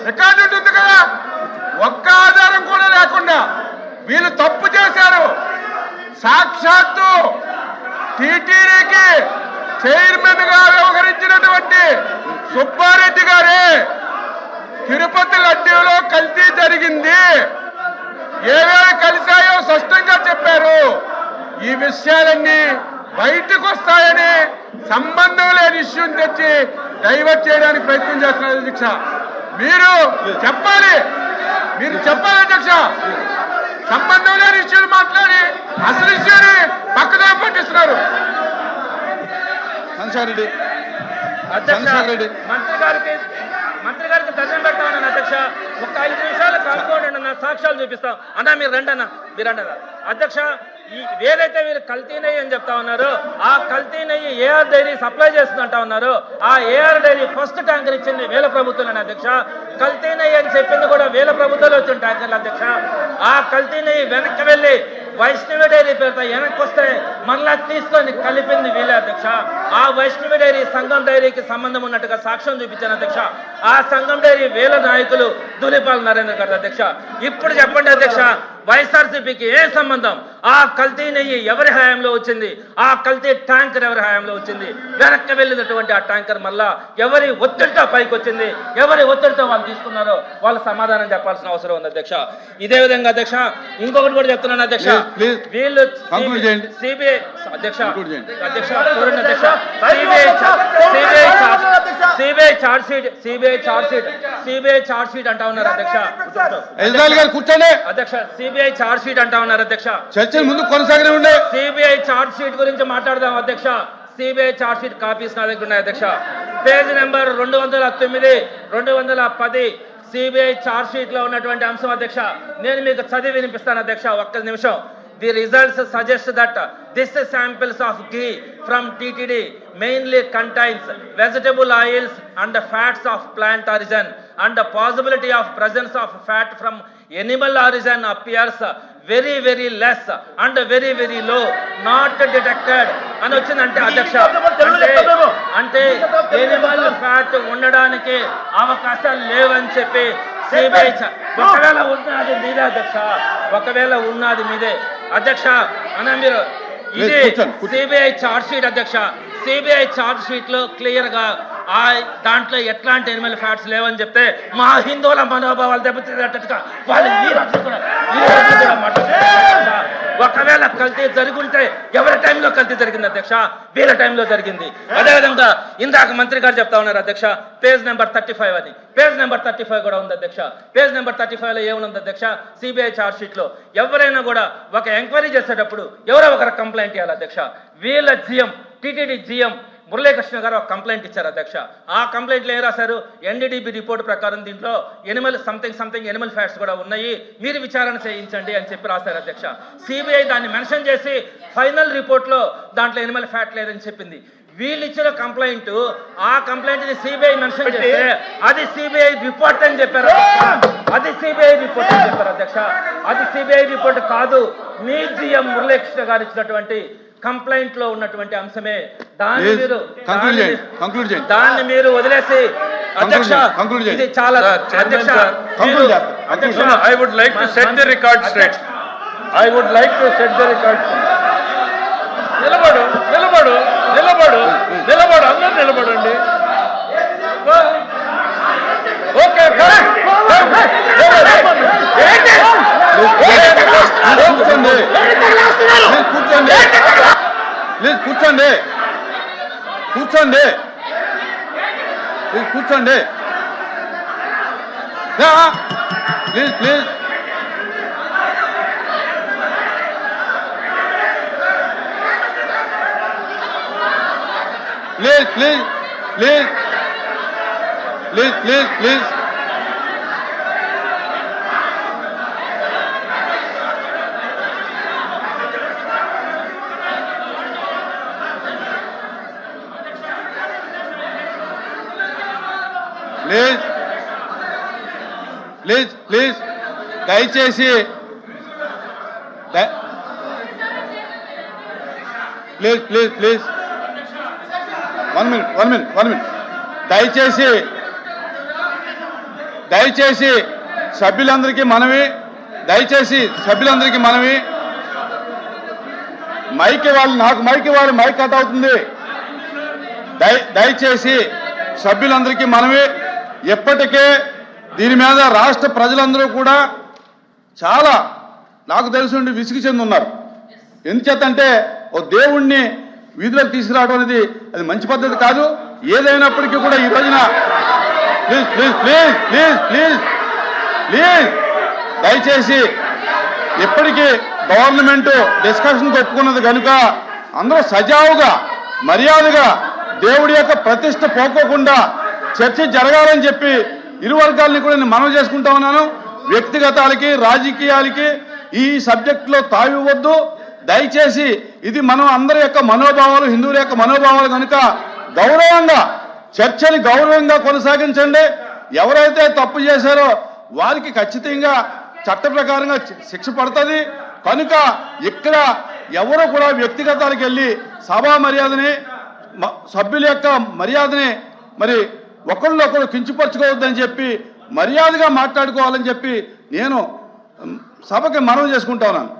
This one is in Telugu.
రికార్డు ఉంటుంది కదా, ఒక్క ఆధారం కూడా లేకుండా వీళ్ళు తప్పు చేశారు. సాక్షాత్తు టీటీడీకి చైర్మన్ గా వ్యవహరించినటువంటి సుబ్బారెడ్డి గారే తిరుపతి లడ్డూలో కల్తీ జరిగింది, ఏవేవి కలిశాయో స్పష్టంగా చెప్పారు. ఈ విషయాలన్నీ బయటకు వస్తాయని సంబంధం లేని ఇష్యూని తెచ్చి డైవర్ట్ చేయడానికి ప్రయత్నం చేస్తున్నారు అధ్యక్ష. మీరు చెప్పాలి అధ్యక్ష. సంబంధం లేని ఇష్యూలు మాట్లాడి అసలు ఇష్యూని పక్కదారి పట్టిస్తున్నారు. మంత్రి గారికి దండం పెడతా ఉన్నాను అధ్యక్ష. ఒక 5 నిమిషాలు కనుక్కోండి అన్న, సాక్ష్యాలు చూపిస్తాం అన్నా. మీరు రండి అన్న, మీరు రండి అధ్యక్ష. ఏదైతే మీరు కల్తీ నెయ్యి అని చెప్తా ఉన్నారు, ఆ కల్తీ నెయ్యి ఏఆర్ డైరీ సప్లై చేస్తుందంటా ఉన్నారు. ఆ ఏఆర్ డైరీ ఫస్ట్ ట్యాంకర్ ఇచ్చింది వేల ప్రభుత్వం అధ్యక్ష. కల్తీ నెయ్యి అని చెప్పింది కూడా వేల ప్రభుత్వాలు వచ్చిన ట్యాంకర్లు అధ్యక్ష. ఆ కల్తీ నెయ్యి వెనక్కి వెళ్ళి వైష్ణవి డైరీ పేరుతో వెనక్కి వస్తే మరలా తీసుకొని కలిపింది వీలే అధ్యక్ష. ఆ వైష్ణవి డైరీ సంఘం డైరీకి సంబంధం ఉన్నట్టుగా సాక్ష్యం చూపించాను అధ్యక్ష. ఆ సంఘం డైరీ వేల నాయకులు ధూళిపాల నరేంద్ర గారు అధ్యక్ష. ఇప్పుడు చెప్పండి అధ్యక్ష, వైఎస్ఆర్సీపీకి ఏ సంబంధం? ఆ కల్తీ నెయ్యి ఎవరి హయాంలో వచ్చింది? ఆ కల్తీ ట్యాంకర్ ఎవరి హయాంలో వచ్చింది? వెనక్కి వెళ్ళినటువంటి ఆ ట్యాంకర్ మళ్ళా ఎవరి ఒత్తిడితో పైకి వచ్చింది? ఎవరి ఒత్తిడితో వాళ్ళు తీసుకున్నారో వాళ్ళు సమాధానం చెప్పాల్సిన అవసరం ఉంది అధ్యక్ష. ఇదే విధంగా అధ్యక్ష ఇంకొకటి కూడా చెప్తున్నాను అధ్యక్ష, వీళ్ళు సిబిఐ అధ్యక్ష చూడండి అధ్యక్ష, సిబిఐ చార్జ్ షీట్ అంటా ఉన్నారు అధ్యక్ష. అధ్యక్ష సిబిఐ చార్జ్ షీట్ అంటా ఉన్నారు అధ్యక్ష. చర్చలు ముందు కొనసాగనే ఉండే. సిబిఐ చార్జ్ షీట్ గురించి మాట్లాడదాం అధ్యక్ష. సిబిఐ చార్జ్ షీట్ కాపీస్ నా దగ్గర ఉన్నాయి అధ్యక్ష. Page number 209, 210 CBI charge sheet లో ఉన్నటువంటి అంశం అధ్యక్ష. నేను మీకు చదివి వినిపిస్తాను అధ్యక్ష, ఒక్క నిమిషం. The results suggest that this samples of ghee from TTD mainly contains vegetable oils and fats of plant origin, and the possibility of presence of fat from animal origin appears very very less and very very low, not detected అని వచ్చిందంటే అధ్యక్ష. అంటే ఎనిమల్ ఫ్యాట్ ఉండడానికి అవకాశాలు లేవని చెప్పి సిబిఐ ఒకవేళ ఉన్నది మీదే అధ్యక్ష, ఒకవేళ ఉన్నది మీదే అధ్యక్ష. అన్న మీరు ఇది సిబిఐ చార్జ్ షీట్ అధ్యక్ష. సిబిఐ చార్జ్ షీట్ లో క్లియర్ గా దాంట్లో ఎట్లాంటి ఎనిమల్ ఫ్యాట్స్ లేవని చెప్తే మా హిందువుల మనోభావాలు దెబ్బతిన్నట్టుగా వాళ్ళు ఒకవేళ కల్తీ జరుగుంటే ఎవరి టైంలో కల్తీ జరిగింది అధ్యక్ష? వీళ్ళ టైంలో జరిగింది. అదేవిధంగా ఇందాక మంత్రి గారు చెప్తా ఉన్నారు అధ్యక్ష, పేజ్ నెంబర్ 35 అని. పేజ్ నెంబర్ 35 కూడా ఉంది అధ్యక్ష. పేజ్ నెంబర్ 35 లో ఏముంది అధ్యక్ష? సిబిఐ చార్జ్ షీట్ లో ఎవరైనా కూడా ఒక ఎంక్వైరీ చేసేటప్పుడు ఎవరో ఒకరు కంప్లైంట్ ఇవ్వాలి అధ్యక్ష. వీళ్ళ జిఎం టీటీడీ జిఎం మురళీకృష్ణ గారు ఒక కంప్లైంట్ ఇచ్చారు అధ్యక్ష. ఆ కంప్లైంట్లో ఏం రాశారు? ఎన్డీడీబీ రిపోర్ట్ ప్రకారం దీంట్లో ఎనిమల్ సంథింగ్ ఎనిమల్ ఫ్యాట్స్ కూడా ఉన్నాయి, మీరు విచారణ చేయించండి అని చెప్పి రాశారు అధ్యక్ష. సిబిఐ దాన్ని మెన్షన్ చేసి ఫైనల్ రిపోర్ట్లో దాంట్లో ఎనిమల్ ఫ్యాట్ లేదని చెప్పింది. వీళ్ళు ఇచ్చిన కంప్లైంట్, ఆ కంప్లైంట్ ని సిబిఐ మెన్షన్ చేస్తే అది సిబిఐ రిపోర్ట్ అని చెప్పారు. అది సిబిఐ రిపోర్ట్ అని చెప్పారు అధ్యక్ష. అది సిబిఐ రిపోర్ట్ కాదు, మీ జిఎం మురళీకృష్ణ గారు ఇచ్చినటువంటి కంప్లైంట్ లో ఉన్నటువంటి అంశమే. దాన్ని మీరు వదిలేసి అధ్యక్ష ఇది చాలా అధ్యక్ష. I would like to set the record straight. నిలబడు అందరూ నిలబడండి. ఓకే కూర్చోండి. ప్లీజ్ దయచేసి ప్లీజ్ 1 minute దయచేసి దయచేసి సభ్యులందరికీ మనవి, మైక్ కట్ అవుతుంది. దయచేసి సభ్యులందరికీ మనవి, ఎప్పటికే దీని మీద రాష్ట్ర ప్రజలందరూ కూడా చాలా నాకు తెలుసుండి విసిగి చెంది ఉన్నారు. ఎందుచేతంటే ఓ దేవుణ్ణి వీధిలోకి తీసుకురావడం అనేది అది మంచి పద్ధతి కాదు. ఏదైనప్పటికీ కూడా ఈ రోజున ప్లీజ్ దయచేసి ఇప్పటికీ గవర్నమెంట్ డిస్కషన్ ఒప్పుకున్నది కనుక అందరూ సజావుగా మర్యాదగా దేవుడి యొక్క ప్రతిష్ట పోకోకుండా చర్చ జరగాలని చెప్పి ఇరు వర్గాలని కూడా నేను మనవి చేసుకుంటా ఉన్నాను. వ్యక్తిగతాలకి రాజకీయాలకి ఈ సబ్జెక్టులో తావివ్వద్దు. దయచేసి ఇది మనం అందరి యొక్క మనోభావాలు, హిందువుల యొక్క మనోభావాలు కనుక గౌరవంగా చర్చని గౌరవంగా కొనసాగించండి. ఎవరైతే తప్పు చేశారో వారికి ఖచ్చితంగా చట్ట ప్రకారంగా శిక్ష పడుతుంది. కనుక ఇక్కడ ఎవరు కూడా వ్యక్తిగతాలకు వెళ్ళి సభా మర్యాదని సభ్యుల యొక్క మర్యాదని మరి ఒకళ్ళొకరు కించపరచుకోవద్దని చెప్పి మర్యాదగా మాట్లాడుకోవాలని చెప్పి నేను సభకి మనవి చేసుకుంటా ఉన్నాను.